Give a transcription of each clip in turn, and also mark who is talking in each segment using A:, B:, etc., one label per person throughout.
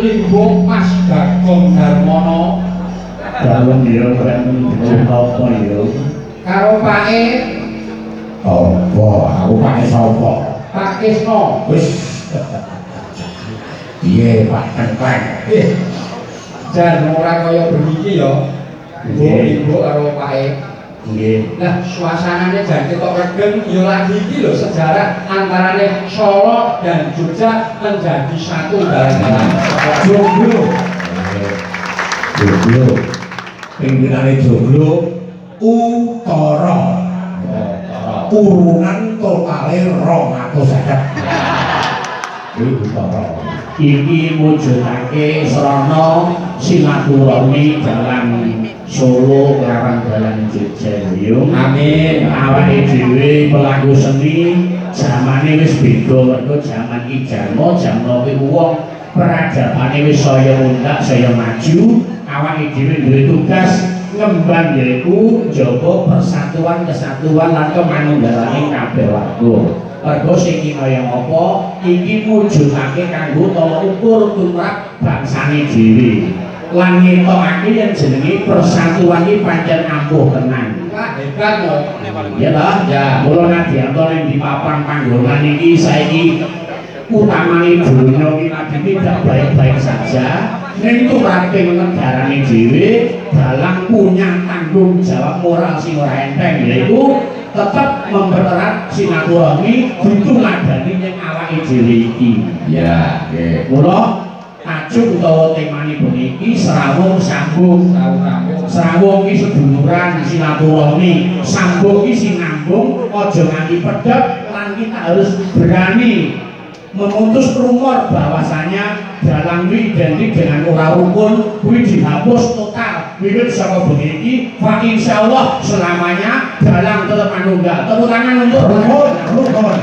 A: Limbung Mas Bagong Darmono.
B: Dalem ya kan apa ya?
A: Karo Pake.
C: Apa? Aku Pake sapa?
A: Pak Kisno.
C: Wis. Piye Pak Tengkleng?
A: Jan ora kaya begini ya. Ibu karo Pake.
B: Nggih.
A: Nah, suasananya jan ketok regeng ya lagi iki lho sejarah antarane Solo dan Jogja menjadi satu dalam
C: Joglo. Joglo. Pimpinane Joglo Utara. Urunan totale 250. Utara.
B: Iki mujudake srana silaturahmi dalam Solo kelawan dalan Jogja yo.
A: Amin.
B: Awake dhewe pelaku seni zamane wis beda mergo zaman iki jarmo jamno kuwi wong peradabannya wis saya mundak saya maju. Awake dhewe duwe tugas ngembang yaiku njaga persatuan kesatuan lan kemanunggalane kabeh warga. Mergo sing kaya apa iki mujudake kanggo tolak ukur tumrap bangsane dhewe. Lan ngetokake yang jenenge persatuan iki pancen ampuh tenan.
A: Wah, hebat lho.
B: Ya toh? Ya. Mula nadyanto ning di papan panggonan iki saiki utamane dunya iki tidak baik-baik saja. Ning turape negarane dhewe dalam punya tanggung jawab moral sing ora enteng yaiku tetap mempererat silaturahmi dituladani ning awake dhewe iki.
C: Ya, nggih.
B: Mula tajuk utawa temane puniki serawung sambung. Serawung iki seduluran silaturahmi, sambung iki sinambung, aja nganti pedhot lan kita harus berani memutus rumor bahwasanya dalam identik dengan ora rukun kuwi dihapus total wiwit saka bengi iki fa insyaallah selamanya dalam tetap manunggal. Tepuk tangan untuk
C: Rukun.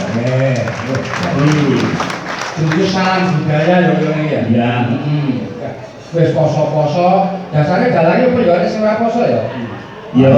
A: Jadi salam budaya ya ngene ya.
B: ya.
A: Wis poso-poso, dasare dalane apa ya sing ora poso ya?
B: Yo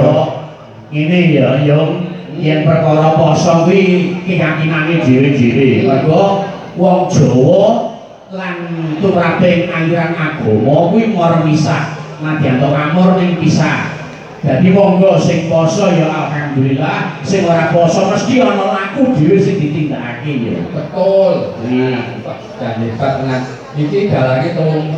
B: ini ya yo yen perkara poso kuwi keyakinane dhewe-dhewe. Mergo wong Jawa lan turaping aliran agama kuwi mor misah, nadyanto kamur ning pisah. Jadi monggo sing poso ya alhamdulillah, sing ora poso mesti ana laku dhewe sing ditindakake ya.
A: Betul. Dan hebat tenan. Iki dalane 30,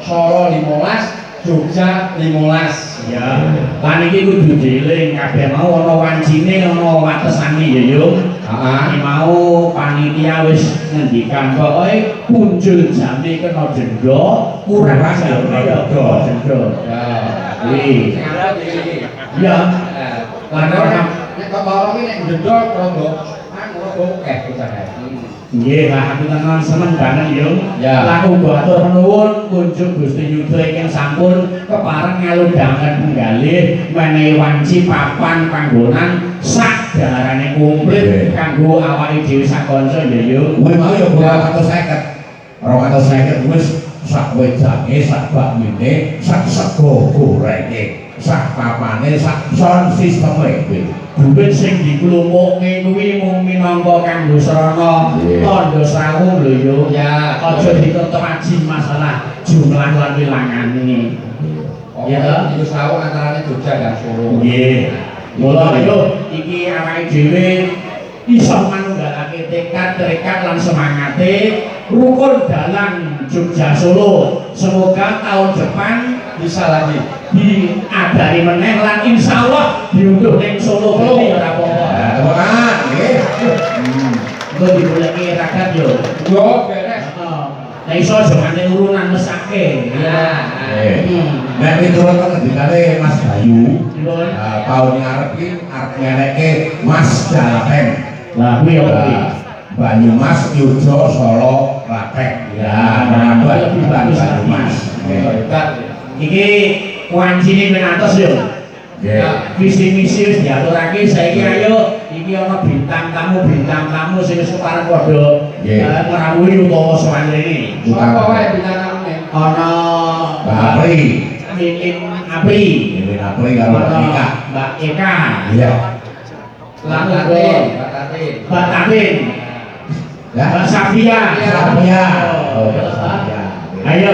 A: Solo 15, Jogja 15.
B: Ya. Lan iki kudu dieling kabeh mau ana wancine, ana watesane ya yo. Heeh. Mau panitia wis ngendikan pokoke punjul jame kena denda, kurang jame ya denda.
A: Ya.
B: Kuwi. Ya.
A: Lan nek kok bawa iki nek denda rondo oke bicara.
B: Nggih, aku tenan seneng banget yo.
A: Ya.
B: Lan uga atur nuwun kunjuk Gusti Yudha ingkang sampun kepareng ngalundhangan penggalih menehi wanci papan panggonan sak daharane komplit kanggo awake dhewe sak kanca ya yo.
C: Kuwi mau ya 250. 250 wis sak wedange, sak bakmine, sak sego gorenge, sak papane, sak sound sisteme kuwi.
B: Duit sing diklumpukne kuwi mung minangka kanggo srana tandha srawung lho yo.
A: Ya,
B: Aja diketok aji masalah jumlah lan wilangane. Ya toh?
A: Itu selalu antaranya Jogja dan Solo.
B: Nggih. Mula yo iki awake dhewe iso manunggalake tekad lan semangate rukun dalang Jogja Solo. Semoga tahun depan
A: Bisa lagi.
B: diadani meneh lan insyaallah diunduh ning Solo kene ora apa-apa.
C: Tepuk tangan nggih.
B: Engko digoleki ragat yo.
A: Yo beres.
B: Nah iso aja nganti urunan mesake.
A: Ya.
C: Nek miturut ngendikane Mas Bayu,
B: Dipun.
C: tahun ngarep iki arep ngenekke Mas Jalapen.
B: Lah kuwi apa iki?
C: Banyumas, Yudha, Solo, Klaten. Ya, nambah lebih bagus Banyumas.
A: Hebat.
B: Iki wancine ben atos yo.
C: Nggih.
B: Visi misi wis diaturake saiki ayo iki ana bintang tamu sing sekarang padha ngrawuhi utawa sowan rene.
A: Apa wae bintang tamu?
B: Ana
C: Bapri.
B: Mimin Apri,
C: Ini Bapri karo Ika.
B: Mbak Eka,
C: Iya.
A: Batatin.
B: Mbak Tatin,
C: Ya.
B: Mbak Safia,
C: Safia.
B: Oh,
C: Oh, Safia.
B: Ayo,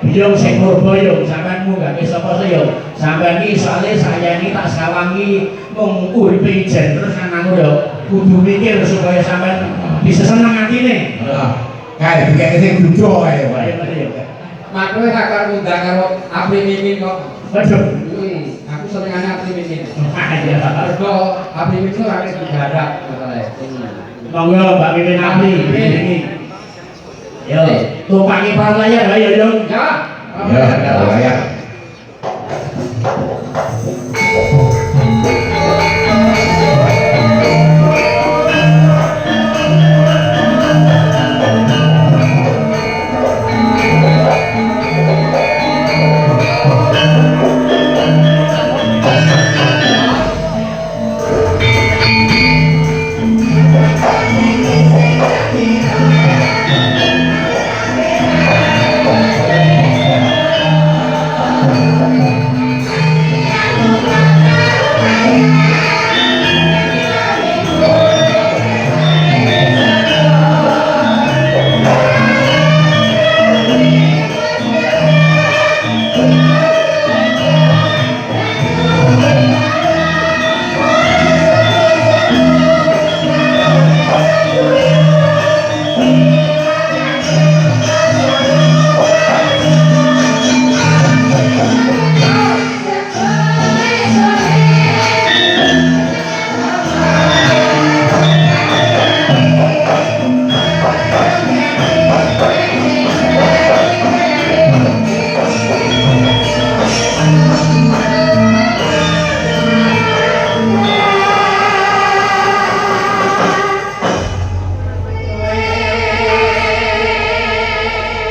B: biyong sing Purboyo, sampeanmu gak iso apa yo. Sampean iki soalé saya ini tak sawangi mung uripe ijen terus anakmu yo kudu mikir supaya sampean bisa seneng atine.
C: Heeh. Kae dikek sing dudo ae wae.
A: Makanya tak karo ngundang karo Apri Mimin kok.
B: Waduh.
A: Aku senengane Apri Mimin.
B: Iya.
A: Mergo Apri Mimin itu harus digarap masalahnya.
B: Monggo Mbak Mimin Apri. Yo, tumpangi perahu layar ayo dong.
A: Ya.
C: Ya, kalau layak.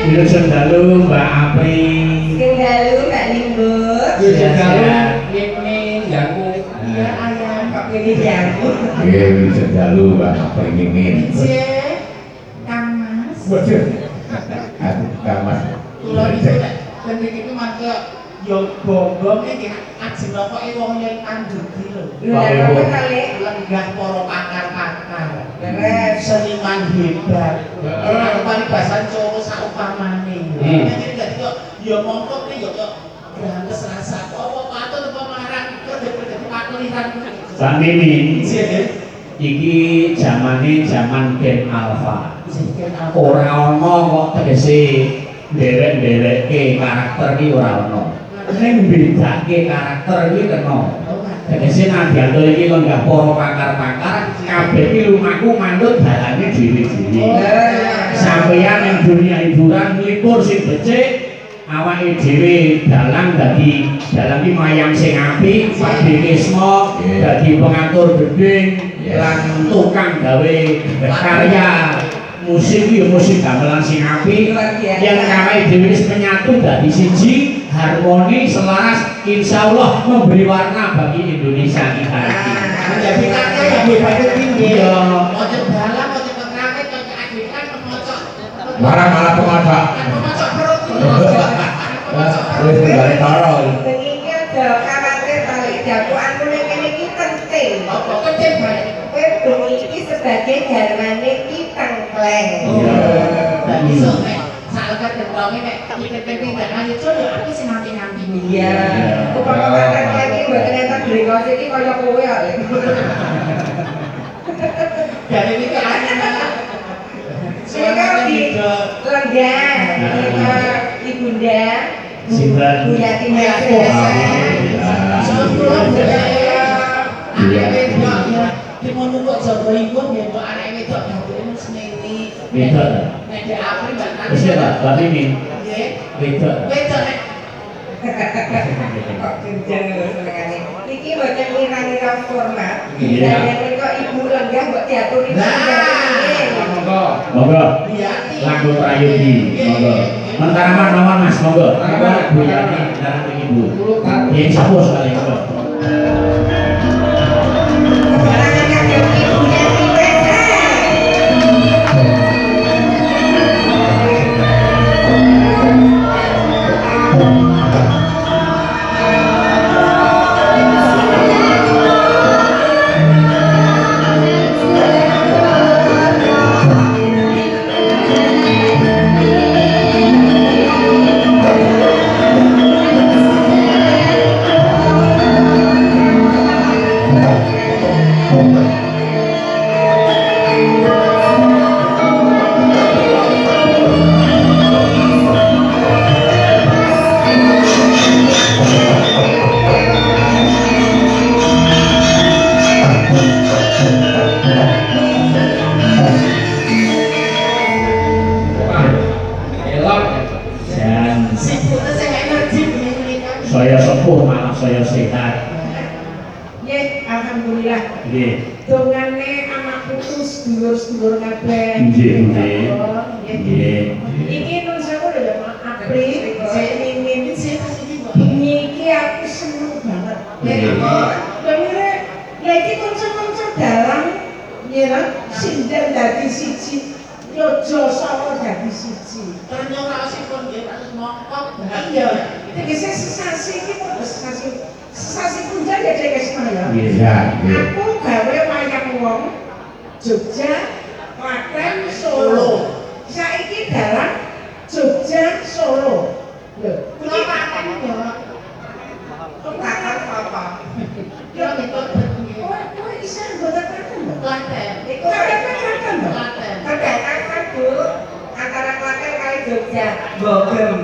B: Wilujeng dalu Mbak Apri.
D: Sing dalu Mbak Limbut.
A: Wilujeng dalu Mimin Jamu.
D: Iya ayam kok gini jamu.
C: Nggih, wilujeng dalu Mbak Apri Mimin.
D: Ije, Kang Mas.
C: Waduh. Aku Mas.
D: Kula itu nek ben iki mangke yo bonggong iki ajeng pokoke wong yen tanduki lho.
B: Lha apa
D: kali lenggah para pakar-pakar. Beres seniman hebat. Ora paling bahasa Jawa saupamane. Nek dadi kok yo mongko ki yo grantes rasa apa patut apa marang kok dadi pakliran.
B: Mbak Mimin,
D: Iya,
B: iki zamane zaman Gen Alpha.
D: Siken apa?
B: Ora ana kok tegese nderek-nderekke karakter iki ora ana. Ning bedake karakter iki kena. Tegese Nadianto iki lenggah para pakar-pakar kabeh iki lumaku manut dalane dhewe-dhewe. Sampeyan ning dunia hiburan nglipur sing becik awake dhewe dalang dadi dalang iki mayang sing apik, Pak Kisma dadi pengatur gedeng lan tukang gawe karya musik ya musik gamelan sing apik yang awake dhewe wis menyatu dadi siji harmoni selaras insyaallah memberi warna bagi Indonesia kita iki.
D: Menjadi karya yang hebatnya tinggi.
B: Iya.
D: Ojo dalam, ojo keterangan, ojo keadilan, pemocok.
C: Malah pemocok.
D: Pemocok perut.
C: Wis balik karo.
D: Begini aja, khawatir balik dakwaan mulai kene iki penting. Apa penting baik? Kowe bengi iki sebagai garwane ki tengkleng.
B: Iya.
D: Dan iso nek salka dentonge nek IPP gak lanjut yo aku sing nanti-nanti. Iya. Upama makan lagi mboten enten brengos iki kaya kowe ya. Dari ini ke Sehingga di lenggah ibunda
B: Sinten?
D: Bu Yati di mono kok jaga ibu ya kok anak wedok dadi seneni.
B: Wedok.
D: Nek di April Mbak Tati.
B: Wis ya, Mbak Mimin.
D: Nggih.
B: Wedok.
D: Wedok nek kok kenceng lho senengane. Iki mboten ngira-ngira format.
B: Iya.
D: Dan yen kok ibu lenggah mbok diaturi.
A: Monggo.
B: Monggo.
D: Yati.
B: Lagu Prayogi. Monggo. Mentaraman mawon Mas, monggo. Bu Yati dan Ibu. Yang sapu sekali monggo.
D: Karangan kagem ibu Yati Weda.
B: Nggih.
E: Dongane anak putus sedulur-sedulur kabeh.
B: Nggih, nggih. Nggih.
E: Iki nun sewu lho ya Mak Apri, saya ingin bengi iki aku seneng banget. Bengi lagi kanca-kanca dalang ngira sinden dadi siji, yojo sawo dadi siji.
D: Ternyosipun nggih kados mongkok.
E: Iya, tegese sesasi iki padha sesasi punjul ya Dek Kesma ya.
C: Iya.
E: Aku gawe wayang wong Jogja, Klaten, Solo. Saiki dalang Jogja, Solo. Lho,
D: Kula paten yo. Kakak apa? Yo ngetut bengi.
E: kowe iso anggota Klaten lho.
D: Klaten.
E: Iku Klaten lho.
D: Klaten.
E: Kedatangan kan Bu antara Klaten kali Jogja. Bogem.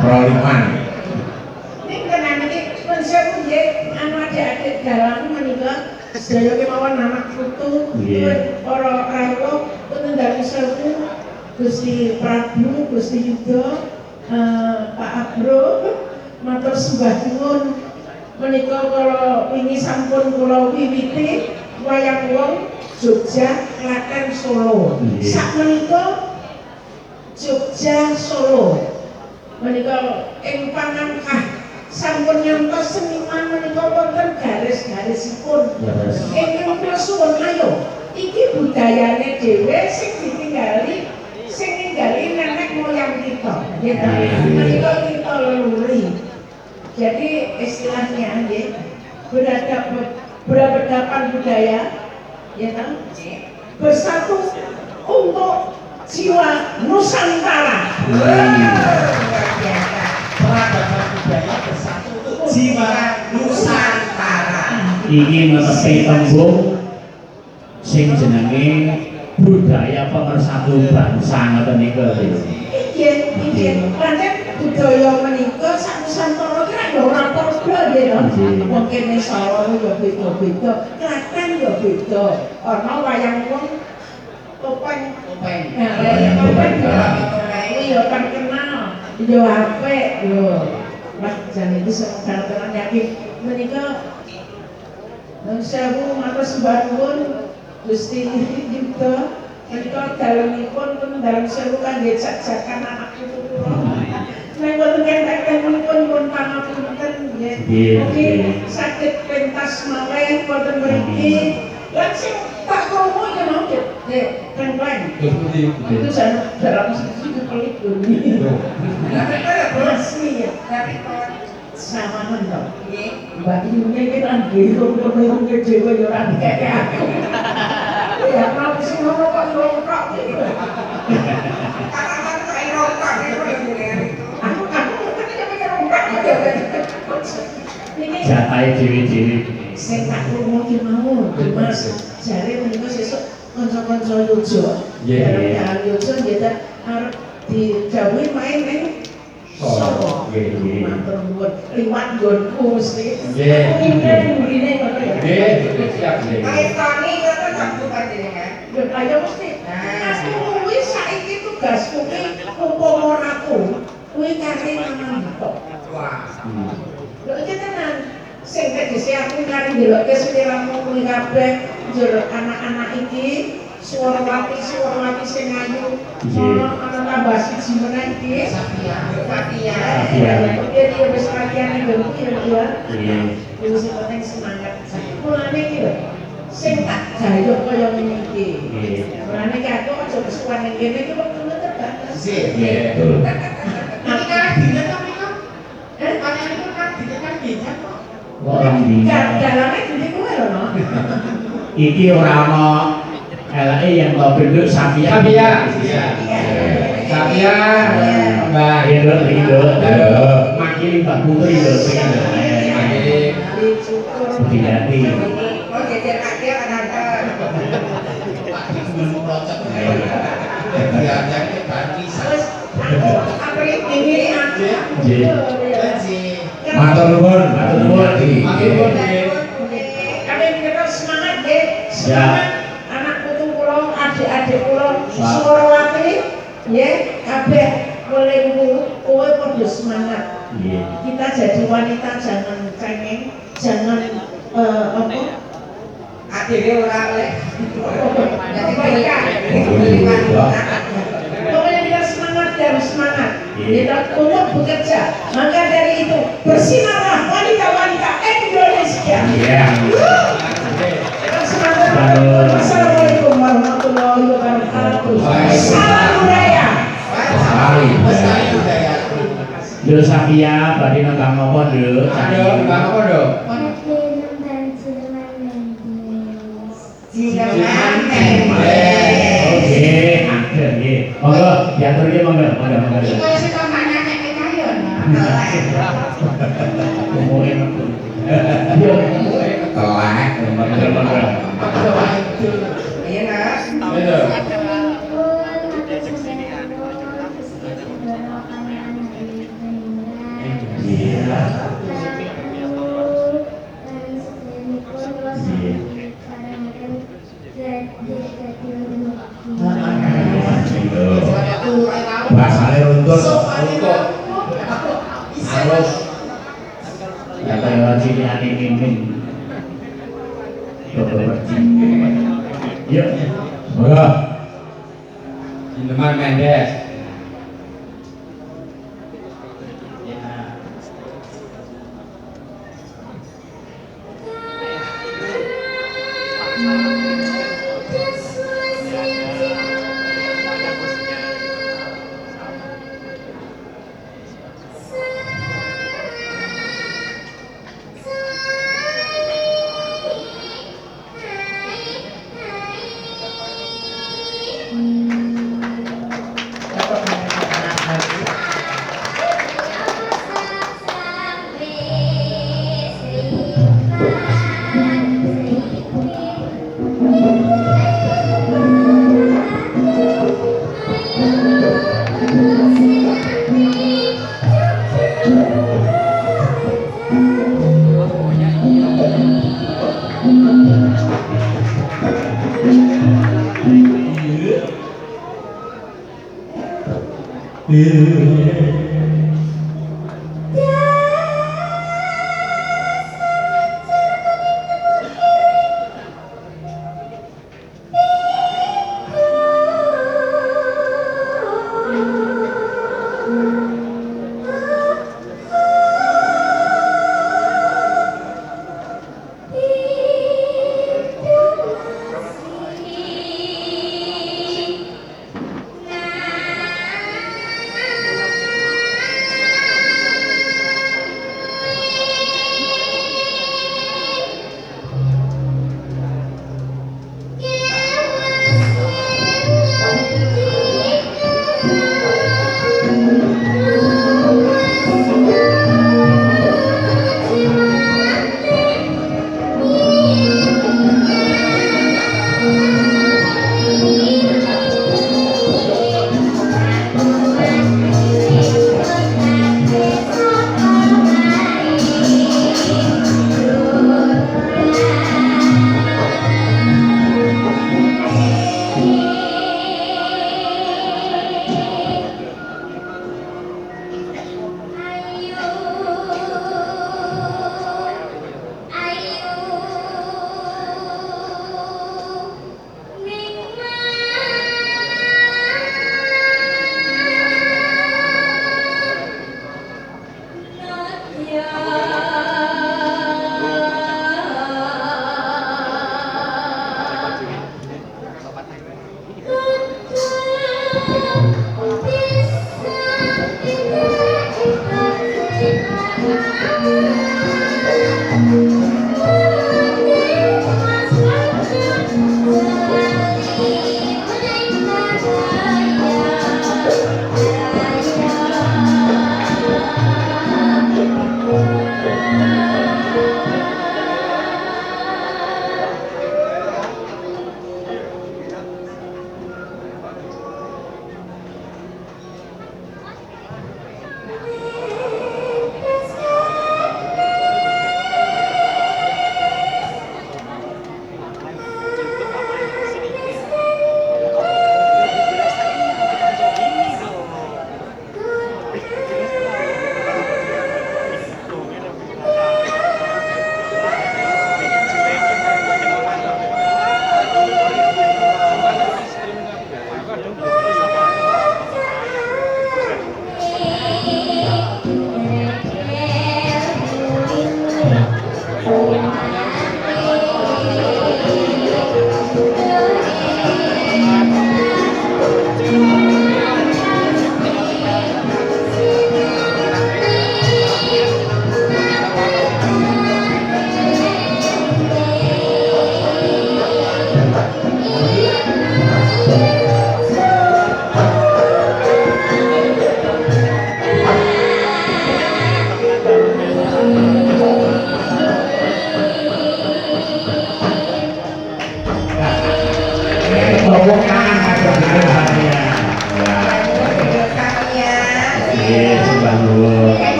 C: Proliman.
E: Ning tenan iki pun sewu nggih anu adik-adik dalang menika sedaya kemawon anak putu
B: Nggih.
E: para rawuh wonten dalem sewu Gusti Prabu, Gusti Yuda, Pak Abro matur sembah nuwun menika kala wingi sampun kula wiwiti wayang wong Jogja, Klaten, Solo.
B: Nggih.
E: Sakmenika Jogja, Solo. Menika ing panangkah sampun ngantos seniman menika wonten garis-garisipun.
B: Leres.
E: Ingkang kula suwun ayo iki budayane dhewe sing ditinggali sing ninggali nenek moyang kita. Nggih ta? Menika kita leluri. Jadi istilahnya nggih beradaban budaya ya ta? Bersatu untuk jiwa Nusantara.
D: Peradaban budaya bersatu untuk jiwa Nusantara.
B: Iki netepi tembung sing jenenge budaya pemersatu bangsa ngoten niku lho.
E: Iya, pancen budaya menika sak Nusantara ki ya ora padha nggih lho. Wong kene Solo ya beda-beda, Klaten ya beda. Ana wayang wong topeng. Nah, wayang topeng ya kan kenal. Ya apik lho. Wah, jan iki semoga-moga yakin menika nun sewu matur sembah nuwun Gusti Yuda menika dalemipun pun dalem sewu kangge jak-jakan anak putu kula. Nek wonten kentek-kentekipun pun pangapunten nggih. Mugi saged pentas malih wonten mriki. Lan sing tak krungu ya mau Dek Kleng. Itu saya dalam sedikit pelit bunyi. Tapi kalau resmi ya, tapi kalau sama mentok, Mbak Yunya kita gitu, kalau ke Jawa ya orang kayak aku. Ya kalau sih ngomong kok rongkok gitu. Kata-kata kayak rongkok gitu. Aku mungkin aja rongkok gitu.
B: Jatahe dhewe-dhewe.
E: Sing tak krungu ki mau, Mas. Jare menika sesuk kanca-kanca Yojo.
B: Nggih.
E: Ya Yojo nggih ta arep dijawuhi main ning Solo.
B: Nggih.
E: Matur nuwun liwat nggonku mesti.
B: Nggih.
E: Mrene ngono ya.
B: Nggih, siap nggih.
E: Tani ngoten sampe panjenengan. Lho ayo mesti. Aku kuwi saiki tugasku ki umpama aku kuwi kate mamang tok. Wah. Lho iki tenan. Sing tegese aku kari ndelokke sliramu kuwi kabeh njur anak-anak iki Suwarwati sing ayu. Ana tambah siji meneh iki Fatia. Dia wis latihan ning nggonku ya. Iya. Wis penting semangat. Mulane iki lho. Sing tak jayo kaya ngene iki. Mulane ki aku aja kesuwen ning kene iki wektune terbatas.
D: Nggih.
C: Betul.
D: Iki kan dina to mriko. Kalian itu kan dina kan dina kok.
B: Orang dina.
E: Dalane gede kowe lho, no.
B: Iki ora ana eleke yang tau bentuk Sapia.
A: Sapia, Mbak
B: Halo, makili Mbak Putri lho sing makili Budiati.
E: Oh, jajar kaki anak-anak. Terus aku apa ini aku.
C: Matur nuwun.
B: Matur nuwun.
E: Kami kita semangat deh. Semangat anak putu kula, adik-adik kula, Suwarwati, ya, kabeh mulai kowe padha semangat. Kita jadi wanita jangan cengeng, jangan dhewe ora oleh.
D: Kebaikan.
E: Pokoknya kita semangat dan semangat. Kita untuk bekerja. Maka dari itu bersinarlah wanita-wanita Indonesia.
B: Iya.
E: Assalamualaikum warahmatullahi wabarakatuh. Salam budaya.
D: Bestari budaya.
B: Yo Sakia, badhe nang ngopo, Nduk?
A: Aduh, Bang apa dong?
D: Jangan
B: Oke, ada nggih. Monggo diatur nggih monggo.
D: Iku sing kok nanya kita yo.
B: Umure metu. Yo,
C: Telek.
B: monggo.
D: Iya Nas.
A: Itu.
B: Iya.
C: Bahasane runtut.
A: Untuk harus
B: Ya kaya cili ane mimin. Yo berarti. Yo.
C: Monggo.
A: Indeman Mendes.
F: Nah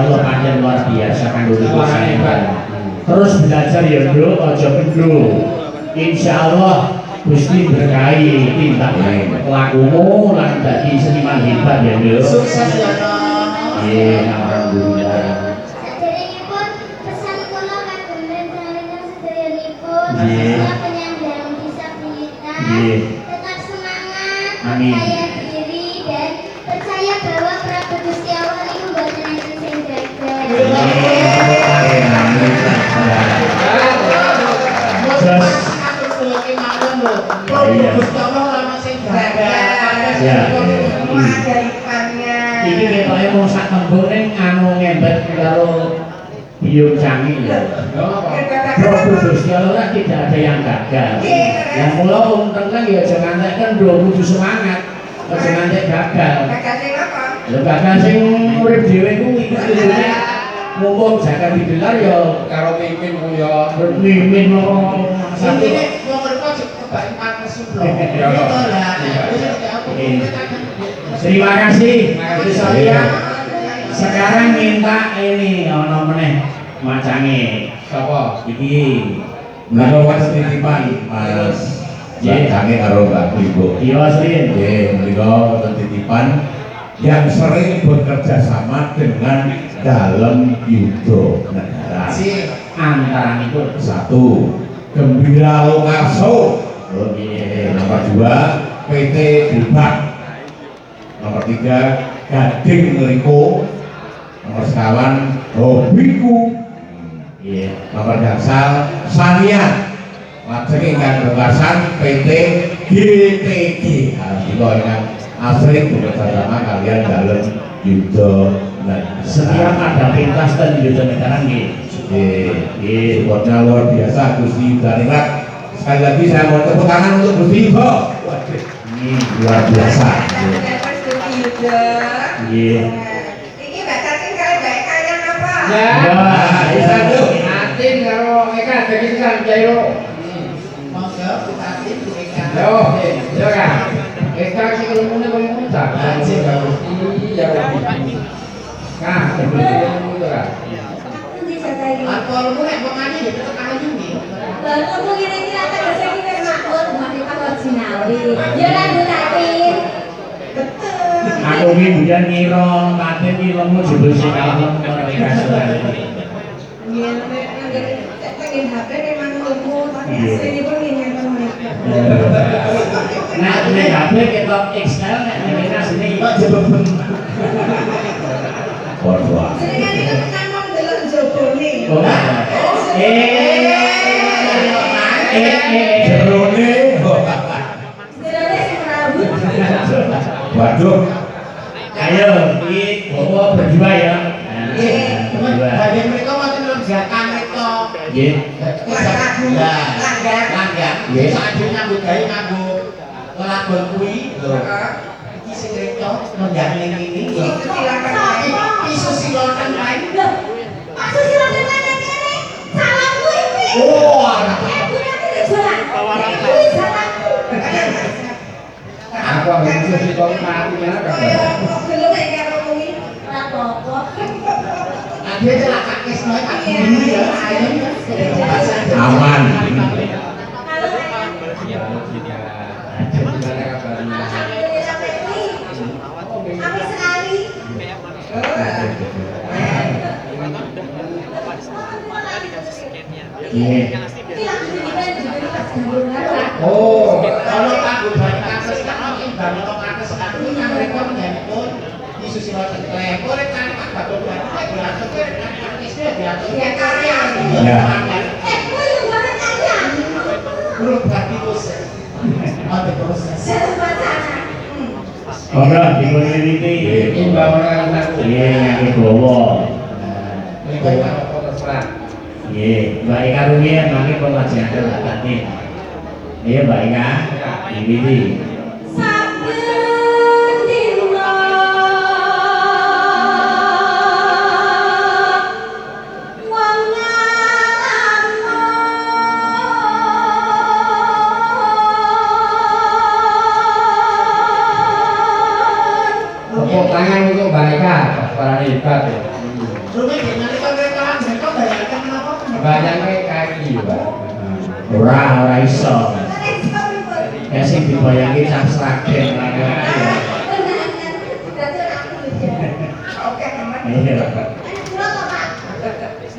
B: Allah pancen luar biasa kanggo niku sampeyan. Terus belajar ya Bro, aja kendro. Insyaallah Gusti berkahi tindak lakumu lan dadi seniman hebat ya Bro.
D: Sukses ya Nom.
B: Nggih, alhamdulillah.
F: Saderengipun pesan kula kagem rencana sedayanipun
B: Nggih.
F: khususnya penyandang disabilitas
B: Nggih.
F: tetap semangat,
B: Amin.
F: percaya diri dan percaya bahwa Prabu Gusti Allah niku mboten enten sing gagal.
B: Iki ketoke mung sak tembung ning anu ngembet karo biung canggih ya. Prabu Gusti Allah tidak ada yang gagal. Yang mula wong tengah ya aja ngantekken do kudu semangat. Aja ngantek gagal. Lha gagal sing urip dhewe kuwi kudune mumpung jaga digelar ya
A: Karo mimpin ku ya.
B: mimin loro satu.
D: Ini mau mereka kebalik panas sublok.
A: Iya.
D: Itu lah.
B: Terima kasih Mas Satya. Sekarang minta ini ono meneh macange.
A: Sapa?
B: Iki
C: Menika wonten titipan Mas Jange karo Mbak Ibu.
B: Iya Srin.
C: Nggih, menika wonten titipan yang sering bekerja sama dengan dalam yudo negara.
B: Antara itu
C: Satu, Gembira Lokarso.
B: oh iya.
C: Nomor dua, PT Bilbak. Nomor tiga, Gading Riko. Nomor sekawan, Hobiku.
B: Iya.
C: Nomor dasar, Sania. Lajeng ingkang gagasan PT GTG. Kita ingkang asring bekerja sama kalian dalam yudo negara.
B: Setiap ada pentas dan yudo negara nggih.
C: Supportnya luar biasa Gusti Yudaningrat. Sekali lagi saya mau tepuk tangan untuk Gusti Yudo. Ini luar biasa.
B: Iya.
E: Ini bakal tinggal baik kalian apa?
A: Ya.
B: Ya,
A: Bisa
B: ya.
A: tuh. Atin karo Eka jadi kan Jairo.
D: Monggo kita diberikan.
A: Yo, yo kan. Eka sing ilmune koyo ngono ta. Iya, Robi. Kah, ilmu itu kan.
F: Nanti jaga ini.
D: Alkoholmu nek pemane ya tetep ayu nggih.
F: Lalu ngomong kira-kira tegese kita makmur mati takon sinawi. Ya lanjut Atin.
B: Aku ki bujan ngira paten ki lemu jebul sing kalem ora kasuhan.
E: Iya, pengen HP memang ilmu, tapi aslinipun ingin mereka.
B: Nah, nek HP ketok XL nek nek asline jebeben.
C: Waduh.
E: Jenengan itu kan mau delok jobone.
B: Oh.
C: Jerone.
F: Jerone sing rambut.
C: Waduh.
B: Ayo, iki bawa berdua ya.
D: Nggih,
B: Berdua.
D: bagian mereka wonten lonjakan mereka.
B: Nggih.
D: Langgan.
B: Nggih.
D: Saiki nyambut gawe nganggo kelagon kuwi lho. Iki sing mereka lonjak ning ini. Iki susiloten lain.
F: Loh, Pak Susilo dan mana kene? Salah kuwi kuwi.
D: Oh, anak.
F: Bu nanti dijual. Kuwi salahku.
A: Aku ambil susu kok mati ya kan.
E: Belum kayak karo kuwi.
F: Ora apa-apa.
D: Ada celaka kesno tak dulu ya. Ayo ya.
C: Aman.
F: Halo Ayah.
A: Gimana kabarnya?
F: Alhamdulillah Betty. Api sekali.
B: Nggih.
F: Ini lagu kita juga pas gabung lah.
A: Oh,
D: Kalau aku balik kasus kan imbang lo kasus kan ini yang mereka menyebut di susiloten klep. Boleh kan Pak Bapak Bapak diatur kan artisnya diatur. Ya karya.
C: Ya.
F: Kuwi lu banget aja.
D: Belum berarti proses. Ada proses.
F: Saya wacana.
B: Ora dipun wiwiti.
A: imbang orang aku.
B: Nggih, nyake bawa.
A: Mereka yang apa terserah.
B: Nggih, Mbak Eka rumiyin mangke pun lajeng ada lakane. Iya Mbak Eka, wiwiti.
F: Saben dina wong ngalamun
A: Tepuk tangan untuk Mbak Eka, para hebat ya. bayangnya kaki Pak.
B: Ora iso. Ya sing dibayangi cah Sragen lah.
E: Oke, teman.
B: Iya.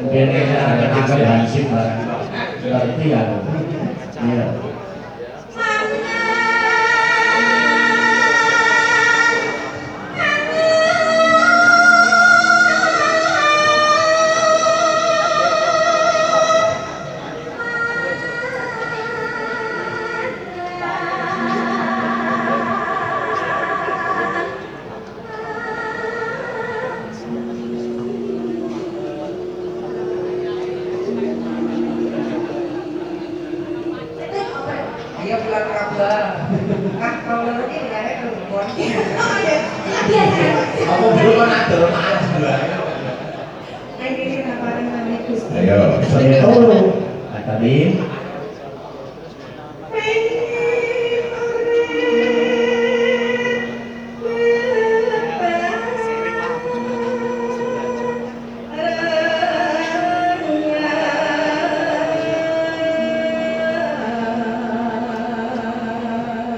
B: Kene ada tiga hansip barang. Ngerti ya. Iya.
E: Ayo pulang kabel. Kalau ini udah keluar.
D: Apa dulu kan ada maju lah.
E: Ini ngapain namanya Gusti?
C: Ayo.
B: Saya kata Din.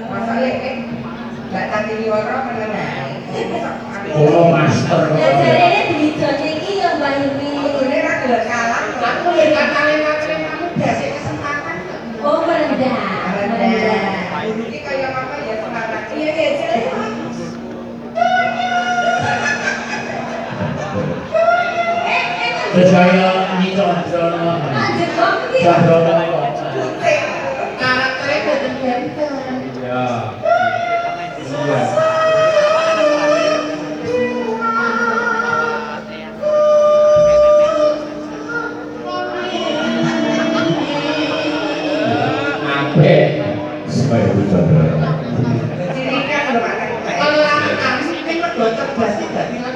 E: Masalah ini nggak tadi orang mengenai.
B: Oh master.
F: Ya jarene dijone iki ya Mbak Yumi.
E: Ini kan udah kalah.
D: Aku ya katakan kamu dikasih kesempatan.
F: Oh merendah.
E: Ini kayak apa ya sekarang? Iya iya jelek.
B: Terus saya nyicondrono.
F: Lanjut kok iki.
B: Condrono.
D: Karakternya benten-benten.
A: Ya. Iya. Apik.
C: Supaya bisa.
E: Jadi kan belum ada.
D: Pelan ini mergo cerdas iki dadi kan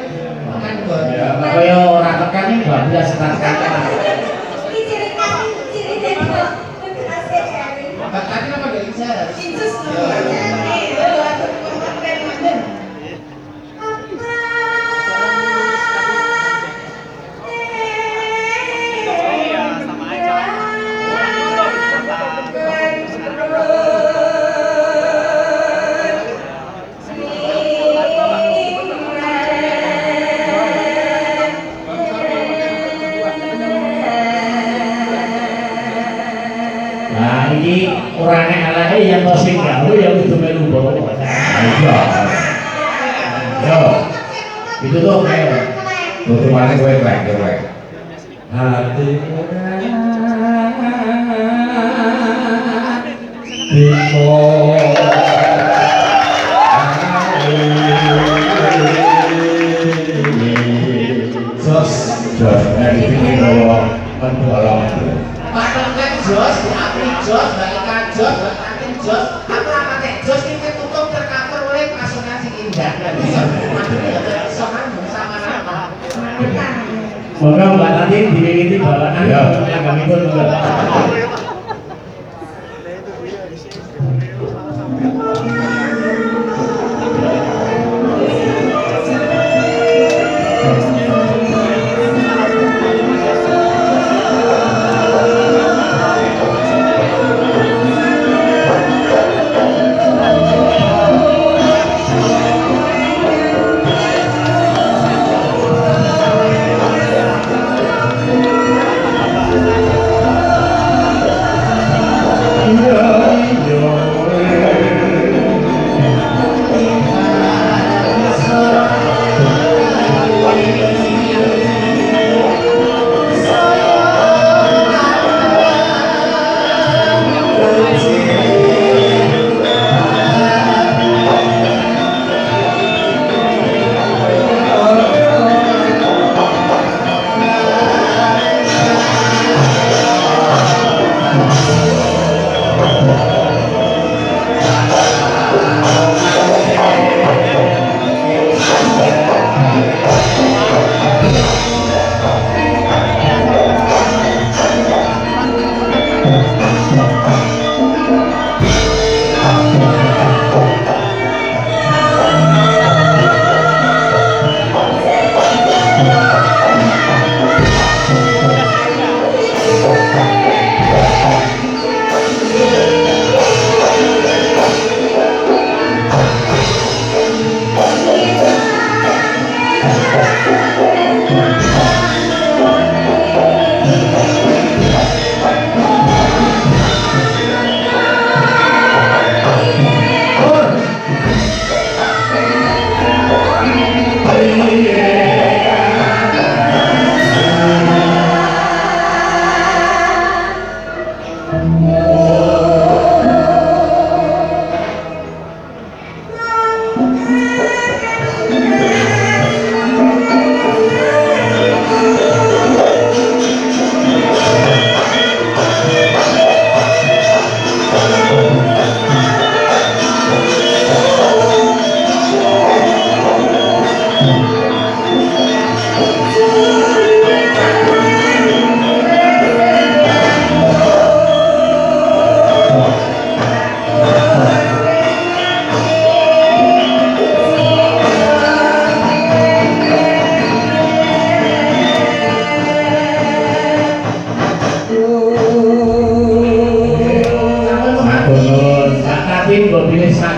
A: Ya.
B: Kaya ora tekan iki bablas tekan.
F: Iki ciri khas ciri desa. Asik kali.
D: Tadi nama dari saya.
E: Cintus tuh. Ini lo atau kemarin.
B: Nah ini orangnya alahnya yang mau sing gawe yang kudu melu bawa.
C: Ayo. Yo.
B: Itu tuh kayak
C: Tutupannya gue klek.
A: Hati
C: Jos dari bikin bawa mendorong.
D: Patenkan jos, diapi jos, balikan jos, balikan jos. Aku apa teh? Jos ini tutup tercover oleh asuransi indah. Sama nama.
B: Moga Mbak Tati diwiti bawaan
C: Ya.
B: yang kami pun juga.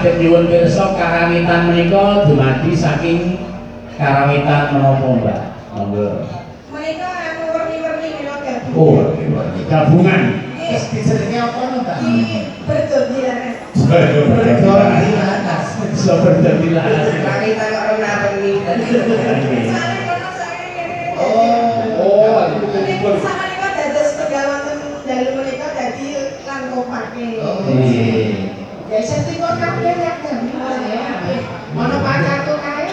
B: saged nyuwun pirsa karawitan menika dumadi saking karawitan menapa Mbak? Monggo.
E: Menika anu werni-werni mila gabungan.
B: Oh, gabungan.
D: Wis dijenenge apa no, Mbak?
E: Berdobilan.
D: Berdobilan.
B: Berdobilan.
E: Karawitan kok werni-werni. Sare kono sare kene.
A: Oh,
E: Niku samenika dados tunggal wonten dalu menika dadi langkupake.
D: Ya iso tiko kabeh ya. Mana pacarku kae.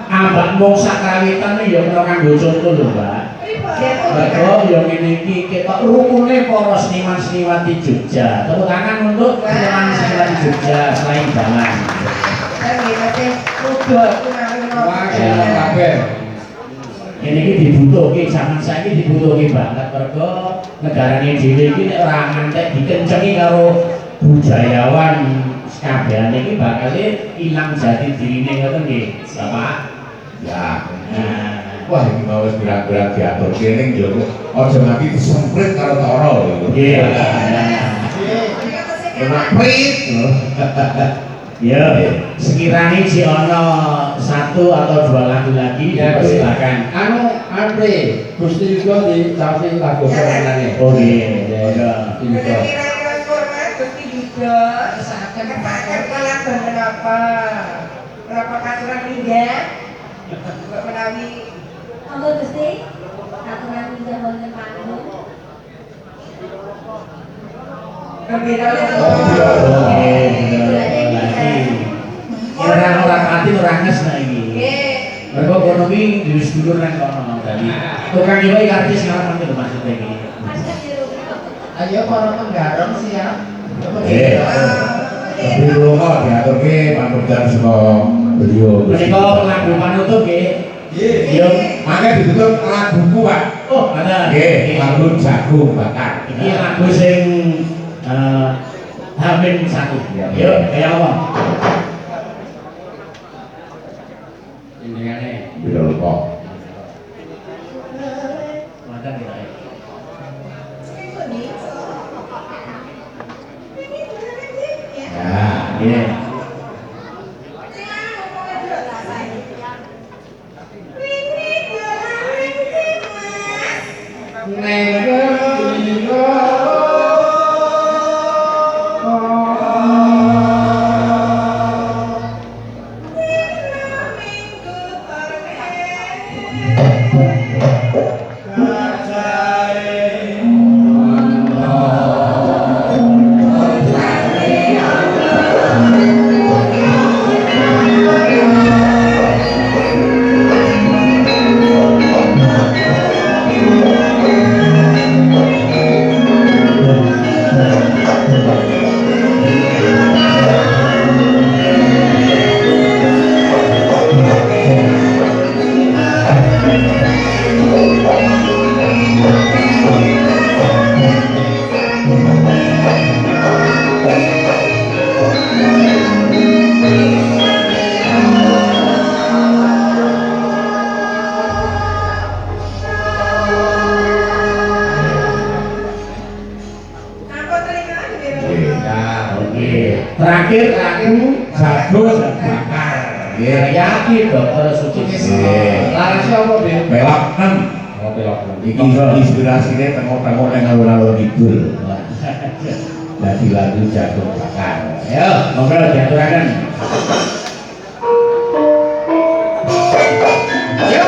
B: Abang mung sakrawitan ya kena kanggo conto lho, Mbak. Mergo ya ngene iki ketok rukune para seniman-seniman di Jogja. Tepuk tangan untuk seniman-seniman di Jogja selain dalan. Ini iki dibutuhke zaman saiki dibutuhke banget mergo negarane dhewe iki nek ora ngantek dikencengi karo budayawan kabehane iki bakal ilang jati dirine ngoten nggih, Bapak.
C: Ya. Wah, iki mau wis berat-berat diatur kene njero. Aja nganti disemprit karo tara lho.
B: Nggih.
C: Enak prit lho.
B: Ya, sekiranya si ono satu atau dua lagu lagi,
A: Ya,
B: silakan.
A: anu Andre Gusti juga di samping lagu sebenarnya.
B: Oh iya, ya.
E: Kira-kira format Gusti juga kesakan kelan berapa? Berapa katuran hingga? Mbak menawi
F: Monggo Gusti, aturan pindah wonten panggung.
E: gembira
B: Orang-orang hati orang nges nah ini. Mereka kono ki dhewe sedulur nang kono tadi. Tukang iki artis sekarang nanti maksudnya iki.
D: Ayo para penggarong siap.
C: Tapi lunga diaturke panutan saka beliau.
B: Menika lagu panutup nggih.
C: Iya, mangke ditutup laguku, Pak.
B: Oh, ada.
C: Nggih, lagu Jagung Bakar.
B: Iki lagu sing Hamin satu. Yuk, kayak apa?
A: Indengane.
C: Biro kok.
B: Makan ya.
C: Ya,
B: Iya. Terakhir lagu
C: Jagung Bakar. Nggih.
B: yakin dokter Suci.
A: Laras apa, Bil?
C: Belok 6.
A: Oh, belok.
C: Iki inspirasine tengok-tengok nang alun-alun kidul. Dadi lagu Jagung Bakar.
B: Ayo, monggo diaturaken. Yo.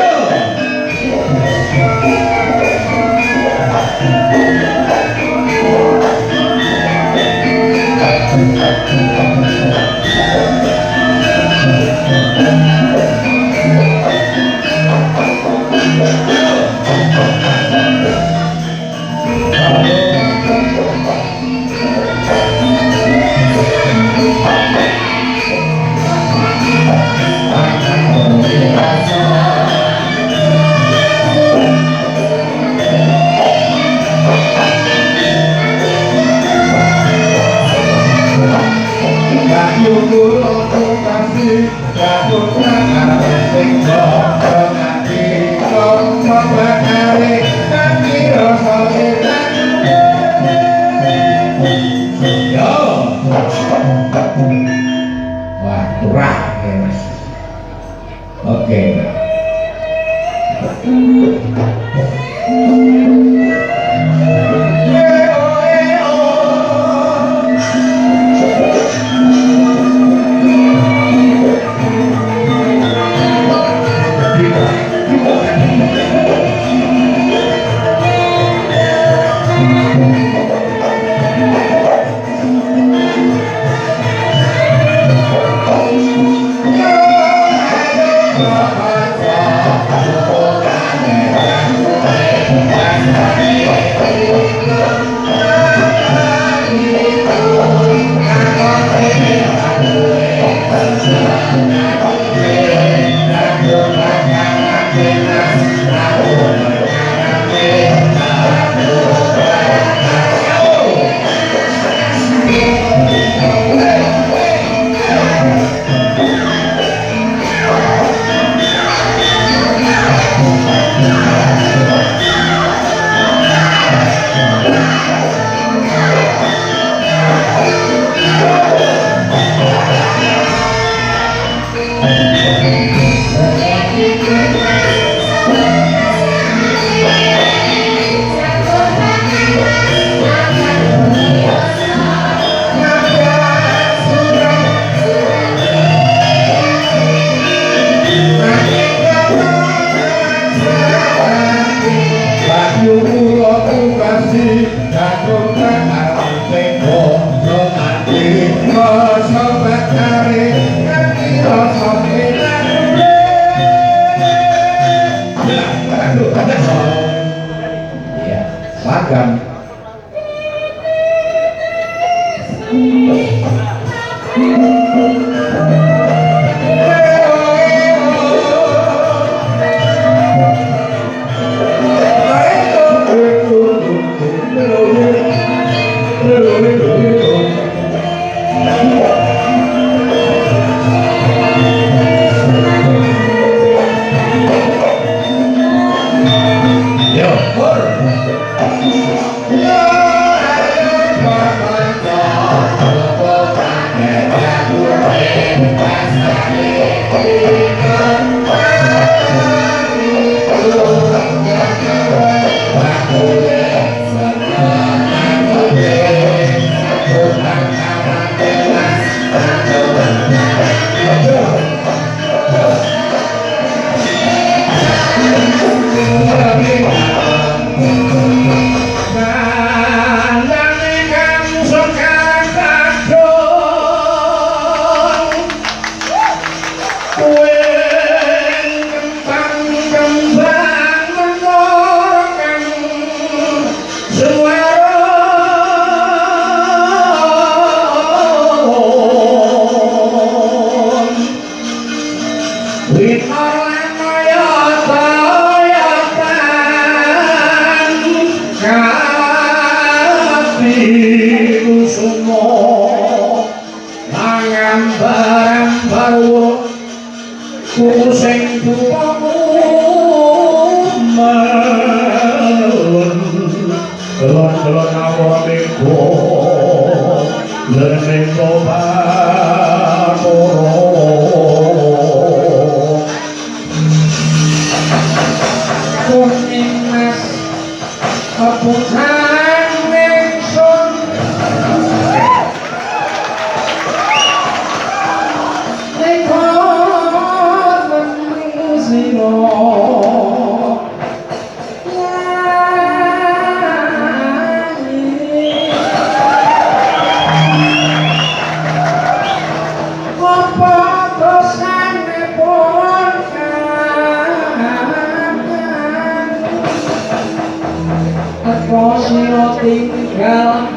A: Tinggal